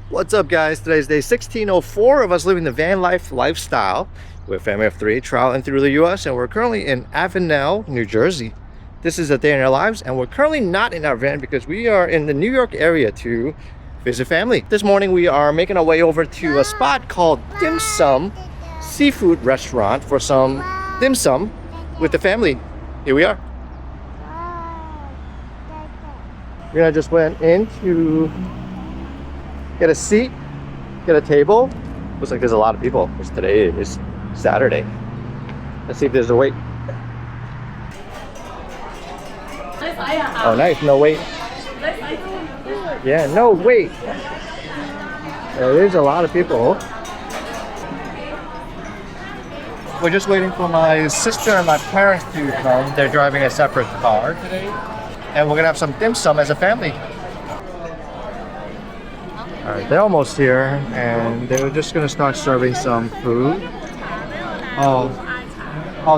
What's up, guys? Today's day 1604 of us living the van life lifestyle. We're a family of 3 traveling through the US, and we're currently in Avenel, New Jersey. This is a day in our lives, and we're currently not in our van because we are in the New York area to visit family. This morning we are making our way over to a spot called DimSum Seafood Restaurant for some dim sum with the family. Here we are. We just went in to get a seat, get a table. Looks like there's a lot of people because today is Saturday. Let's see if there's a wait. Oh, nice, no wait. Yeah, no wait. There's a lot of people. We're just waiting for my sister and my parents to come. They're driving a separate car today. And we're gonna have some dim sum as a family. Alright, they're almost here, and they're just gonna start serving some food. Oh,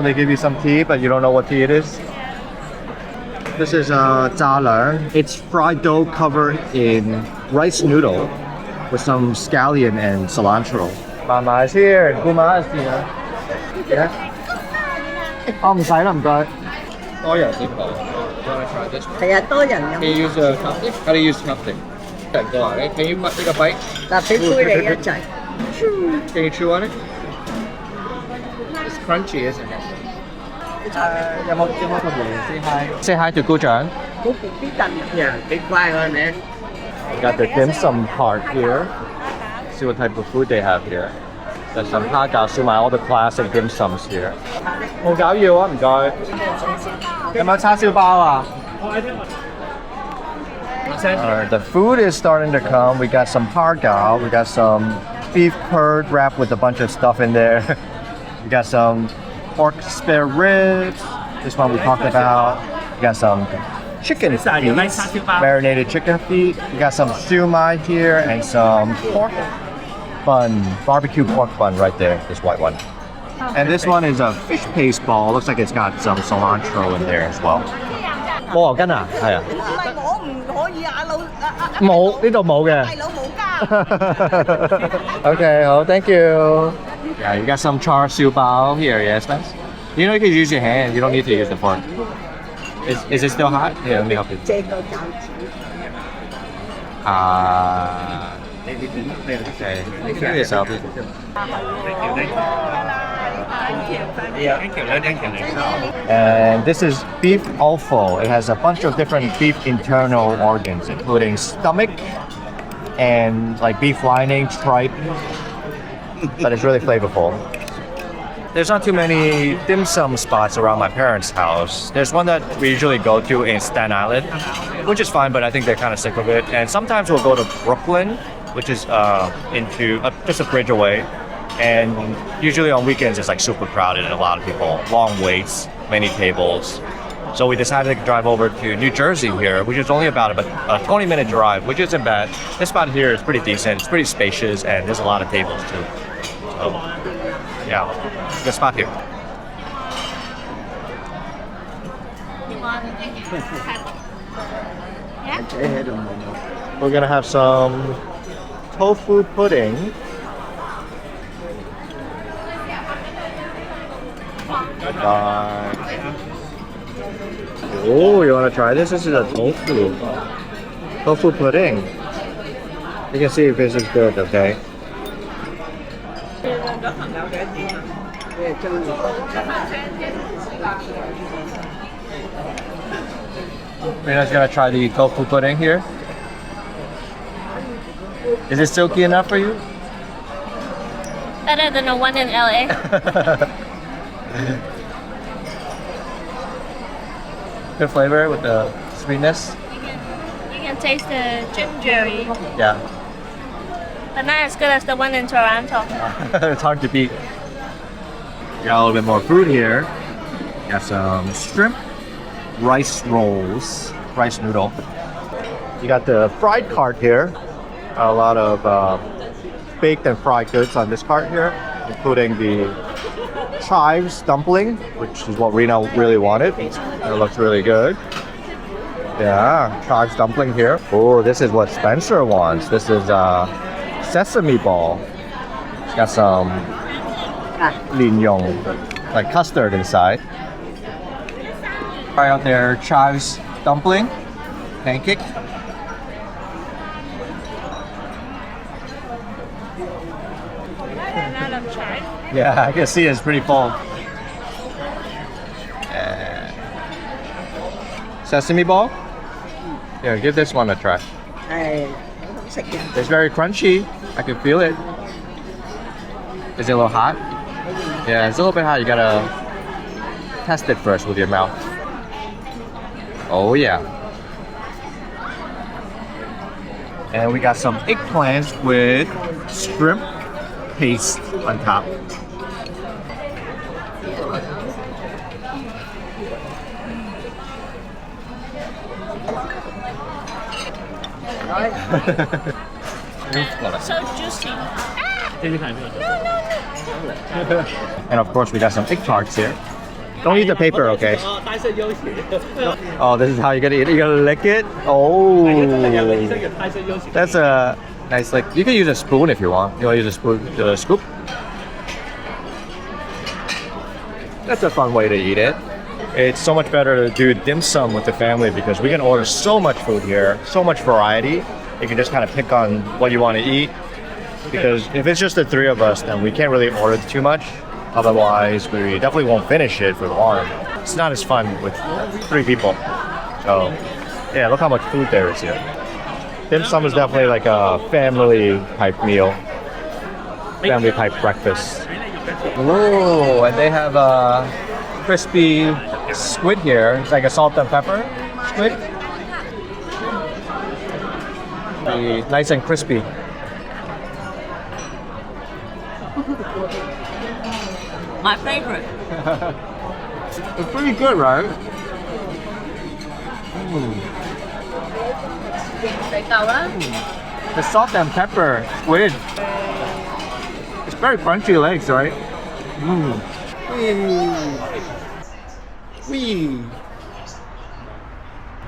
they give you some tea, but you don't know what tea it is? This is zala. It's fried dough covered in rice noodle with some scallion and cilantro. Mama is here, and Kuma is here. Yeah? Oh, 唔使啦，唔該。多人食飯。You wanna try this one? 係啊，多人飲。Can you use a chopstick? How do you use chopstick? Can you take a bite? 嗱，俾杯你一齊。Can you chew on it? It's crunchy, isn't it? 有冇同你 say hi? Say hi to 姑丈. 好 B B 凳呀，幾乖㗎你。We got the dim sum part here. See what type of food they have here. There's some hot dog, all the classic dim sums here. 冇餃要啊，唔該。有冇叉燒包啊？ the food is starting to come. We got some har gao. We got some beef curd wrapped with a bunch of stuff in there. We got some pork spare ribs. This one we talked about. We got some chicken feet, marinated chicken feet. We got some siu mai here and some pork bun, barbecue pork bun right there. This white one. And this one is a fish paste ball. Looks like it's got some cilantro in there as well. 冇牛筋啊？係啊。唔係我唔可以啊，冇呢度冇嘅。大佬冇加。Okay, oh, thank you. Yeah, you got some char siu bao here. Yes, nice. You know you can use your hand. You don't need to use the fork. Is it still hot? Yeah, let me help you. 這個餃子。Okay. Give yourself. And this is beef offal. It has a bunch of different beef internal organs, including stomach and like beef lining, tripe. But it's really flavorful. There's not too many dim sum spots around my parents' house. There's one that we usually go to in Staten Island, which is fine, but I think they're kind of sick of it. And sometimes we'll go to Brooklyn, which is just a bridge away. And usually on weekends it's like super crowded and a lot of people, long waits, many tables. So we decided to drive over to New Jersey here, which is only about a 20-minute drive, which isn't bad. This spot here is pretty decent. It's pretty spacious and there's a lot of tables too. So yeah, good spot here. We're gonna have some tofu pudding. Oh, you want to try this? This is a tofu pudding. You can see if this is good, okay? We're just gonna try the tofu pudding here. Is it silky enough for you? Better than the one in LA. Good flavor with the sweetness. You can taste the gingery, Yeah. but not as good as the one in Toronto. It's hard to beat. Got a little bit more food here. Got some shrimp, rice rolls, rice noodle. You got the fried cart here. A lot of baked and fried goods on this cart here, including the Chives dumpling, which is what Rena really wanted. It looks really good. Yeah, Chives dumpling here. Oh, this is what Spencer wants. This is sesame ball. It's got some linyong, like custard inside. Try out their chives dumpling, pancake. Banana chive. Yeah, I can see it's pretty full. Sesame ball? Yeah, give this one a try. Không xịt nha. It's very crunchy. I can feel it. Is it a little hot? Yeah, it's a little bit hot. You gotta test it first with your mouth. Oh yeah. And we got some eggplants with shrimp paste on top. So juicy. And of course we got some egg tarts here. Don't eat the paper, okay? Oh, this is how you're gonna eat it? You're gonna lick it? Oh. That's a nice lick. You can use a spoon if you want. You wanna use a spoon to scoop? That's a fun way to eat it. It's so much better to do dim sum with the family because we can order so much food here, so much variety. You can just kind of pick on what you want to eat. Because if it's just the three of us, then we can't really order too much. Otherwise, we definitely won't finish it for long. It's not as fun with 3 people. So, yeah, look how much food there is here. Dim sum is definitely like a family type meal, family type breakfast. Oh, and they have a crispy squid here. It's like a salt and pepper squid. Nice and crispy. My favorite. It's pretty good, right? The salt and pepper squid. It's very crunchy legs, right?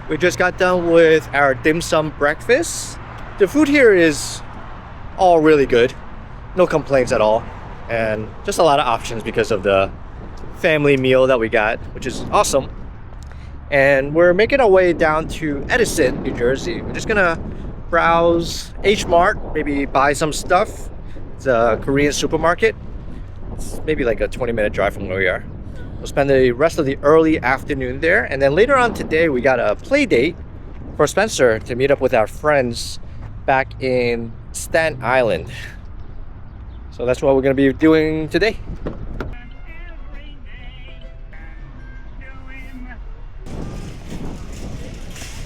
We just got done with our dim sum breakfast. The food here is all really good. No complaints at all. And just a lot of options because of the family meal that we got, which is awesome. And we're making our way down to Edison, New Jersey. We're just gonna browse H Mart, maybe buy some stuff. It's a Korean supermarket. It's maybe like a 20-minute drive from where we are. We'll spend the rest of the early afternoon there. And then later on today, we got a play date for Spencer to meet up with our friends back in Staten Island. So that's what we're going to be doing today.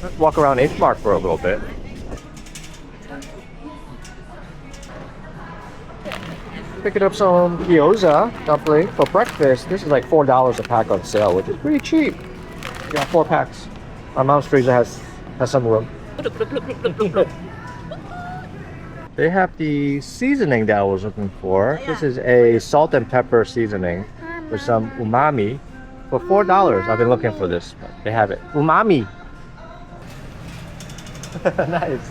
Let's walk around H Mart for a little bit. Picking up some gyoza dumpling for breakfast. This is like $4 a pack on sale, which is pretty cheap. We got 4 packs. My mom's freezer has some room. They have the seasoning that I was looking for. This is a salt and pepper seasoning with some umami for $4. I've been looking for this, but they have it. Umami. Nice.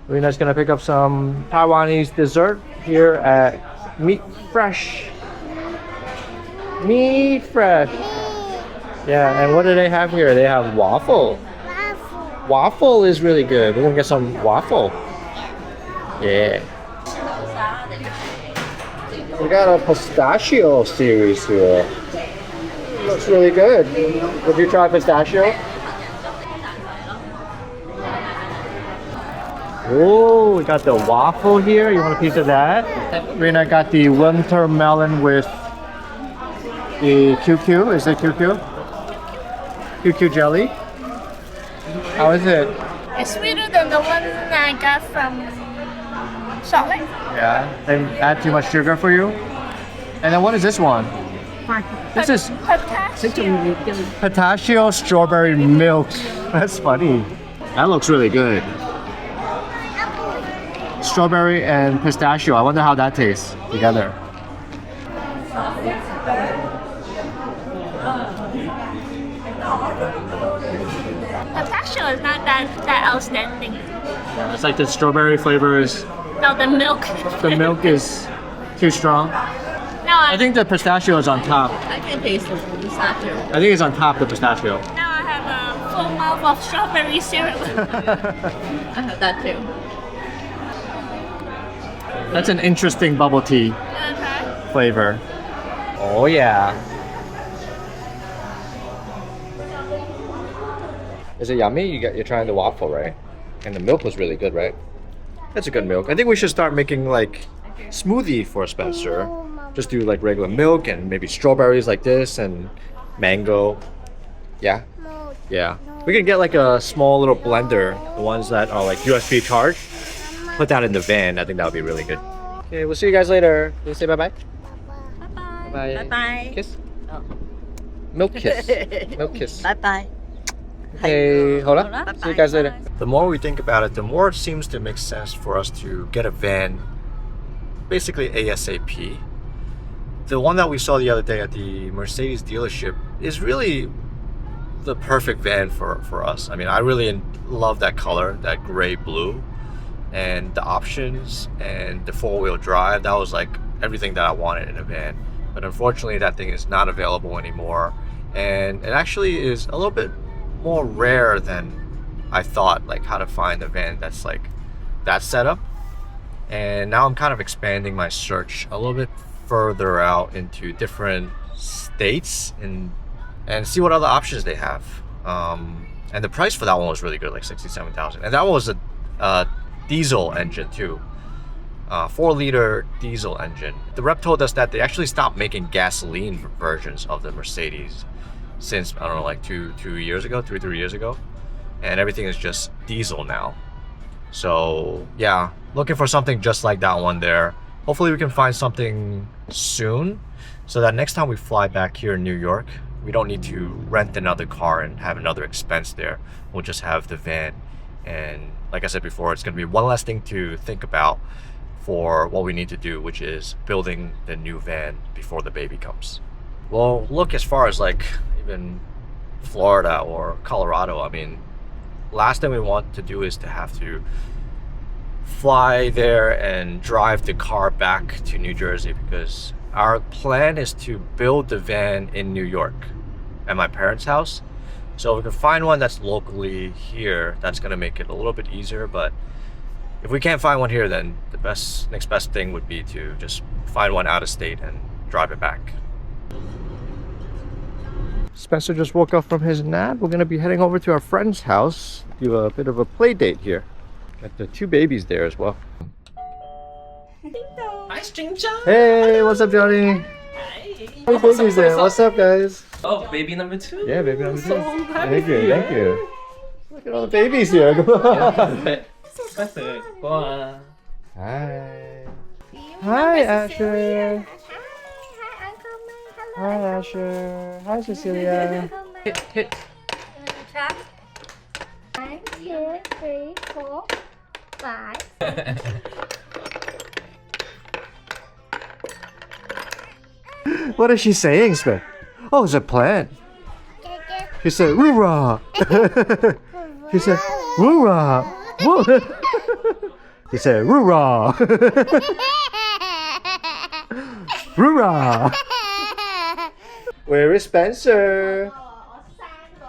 Rena's gonna pick up some Taiwanese dessert here at Meat Fresh. Meat Fresh. Yeah, and what do they have here? They have waffle. Waffle is really good. We're gonna get some waffle. Yeah. We got a pistachio series here. Looks really good. Would you try pistachio? Oh, we got the waffle here. You want a piece of that? Rena got the winter melon with the QQ. Is it QQ? QQ jelly. How is it? It's sweeter than the one I got from Salt Lake. Yeah. And add too much sugar for you? And then what is this one? This is pistachio strawberry milk. That's funny. That looks really good. strawberry and pistachio. I wonder how that tastes together. Pistachio is not that outstanding. Yeah, it's like the strawberry flavor is, No, the milk. the milk is too strong. Now I think the pistachio is on top. I can taste the pistachio. I think it's on top, the pistachio. now I have a full mouth of strawberry syrup. I have that too. That's an interesting bubble tea Okay. flavor. Oh yeah. Is it yummy? You're trying the waffle, right? And the milk was really good, right? That's a good milk. I think we should start making like smoothie for Spencer. Just do like regular milk and maybe strawberries like this and mango. Yeah? Yeah. We can get like a small little blender, the ones that are like USB charged. Put that in the van. I think that would be really good. Okay, we'll see you guys later. Can you say bye-bye? Bye-bye. Bye. Bye bye. Kiss. Milk kiss. Milk kiss. Bye bye. Hey, hold on. Bye-bye. See you guys later. The more we think about it, the more it seems to make sense for us to get a van, basically ASAP. The one that we saw the other day at the Mercedes dealership is really the perfect van for us. I mean, I really love that color, that gray blue, and the options and the four-wheel drive. That was like everything that I wanted in a van. But unfortunately, that thing is not available anymore. And it actually is a little bit more rare than I thought, like how to find a van that's like that setup. And now I'm kind of expanding my search a little bit further out into different states and see what other options they have. And the price for that one was really good, like $67,000. And that one was a diesel engine too. 4-liter diesel engine. The rep told us that they actually stopped making gasoline versions of the Mercedes since, I don't know, like 3 years ago, and everything is just diesel now. So yeah, looking for something just like that one there. Hopefully we can find something soon so that next time we fly back here in New York, we don't need to rent another car and have another expense there. We'll just have the van, and like I said before, it's going to be one less thing to think about for what we need to do, which is building the new van before the baby comes. Well, look, as far as like even Florida or Colorado, I mean, last thing we want to do is to have to fly there and drive the car back to New Jersey, because our plan is to build the van in New York at my parents' house. So we can find one that's locally here, that's going to make it a little bit easier. But if we can't find one here, then the next best thing would be to just find one out of state and drive it back. Spencer just woke up from his nap. We're gonna be heading over to our friend's house, do a bit of a play date here. Got the 2 babies there as well. Hi, stranger. Hey, what's up, Johnny? Hey. Hey, babies there. What's up, guys? Oh, baby number 2. Yeah, baby number 2. So happy Thank for you, you. thank you. Look at all the babies here. Come on. Spencer, go on. Hi. Hi, Asher. Hi, Asher. Hi, Cecilia. Hit. 1, 2, 3, 4, 5. What is she saying, Spen? Oh, it's a plant. She said, "Roo-rah." She said, "Roo-rah." Woo. He said, "Roo-rah." Roo-rah. Where is Spencer?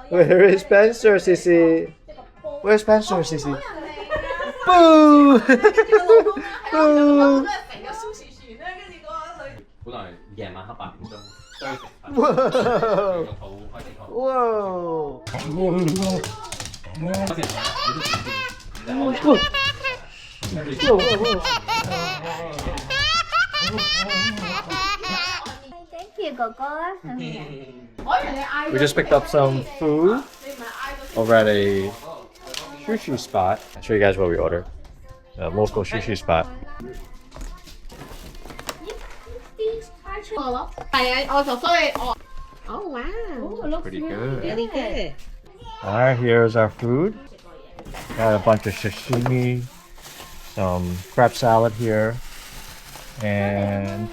Where is Spencer, Sissy? Where's Spencer, Sissy? Boo! Boo! 本來夜晚黑8點鐘都要食飯， Whoa! 個肚開始痛。 Whoa! 開始痛， Thank you, 哥哥。 We just picked up some food over at a sushi spot. I'll show you guys what we ordered. A local sushi spot. Oh wow. Pretty good. Really good. Alright, here's our food. Got a bunch of sashimi, some crab salad here, and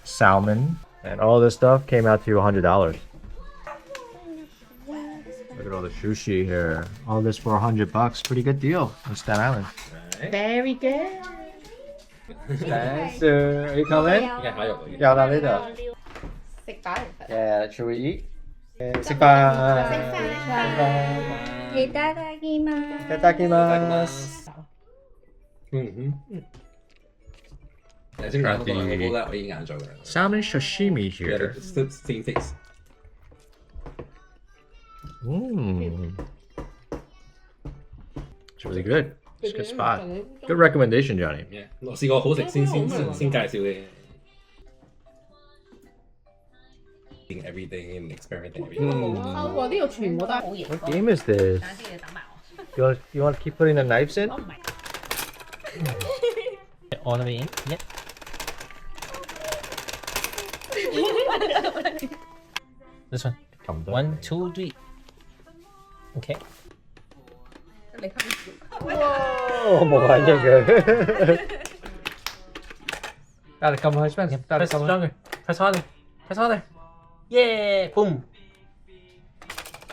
salmon, and all this stuff came out to $100. Look at all the sushi here. All this for $100. Pretty good deal on Staten Island. Very good. Thanks, sir. Are you coming? Yeah, later. Yeah, should we eat? Sikpa. Itadakimasu. Salmon sashimi here. Same face. It's really good. It's a good spot. Good recommendation, Johnny. Yeah. 我試過好食先介紹嘅。Everything and experimenting everything. What game is this? You want to keep putting the knives in? All the way in. Yep. This one. 1, 2, 3. Okay. Oh, 뭐가 이게 Gotta come on, Spence. Gotta Press come on. stronger. Press harder. Press harder. Yeah. Boom.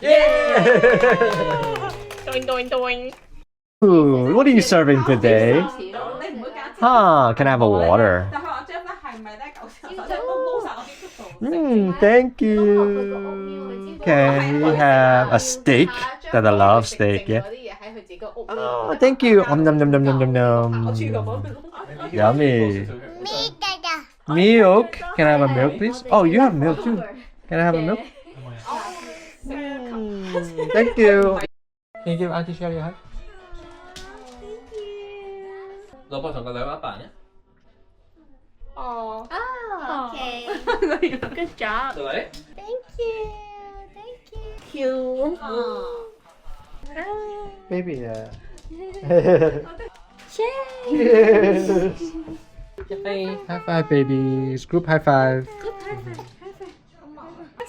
Yeah! Ooh, what are you serving today? Huh, can I have a water? Thank you. Can we have a steak? That I love steak, yeah. Oh, thank you. Nom nom nom nom nom nom. Yummy. Milk. Can I have a milk, please? Oh, you have milk too. Can I have a milk? Thank you. Can you give Auntie Shelly a hug? 老婆同個女一扮嘅， Oh, okay. Good job. 對咪？ Thank you. Thank you. Baby, yeah. High five, babies. Group high five.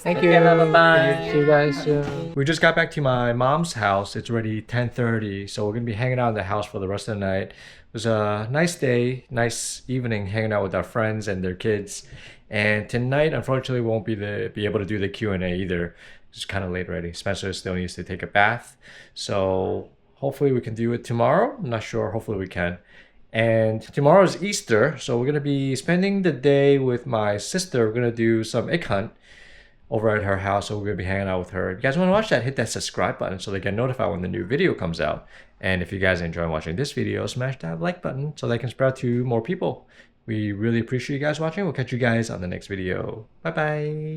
Thank you. Bye-bye. See you guys soon. We just got back to my mom's house. It's already 10:30, so we're gonna be hanging out in the house for the rest of the night. It was a nice day, nice evening hanging out with our friends and their kids. And tonight, unfortunately, we won't be able to do the Q&A either. It's kind of late already. Spencer still needs to take a bath, so hopefully we can do it tomorrow. I'm not sure. Hopefully we can. And tomorrow is Easter, so we're gonna be spending the day with my sister. We're gonna do some egg hunt over at her house, so we're gonna be hanging out with her. If you guys want to watch that, hit that subscribe button so they get notified when the new video comes out. And if you guys enjoy watching this video, smash that like button so they can spread to more people. We really appreciate you guys watching. We'll catch you guys on the next video. Bye bye.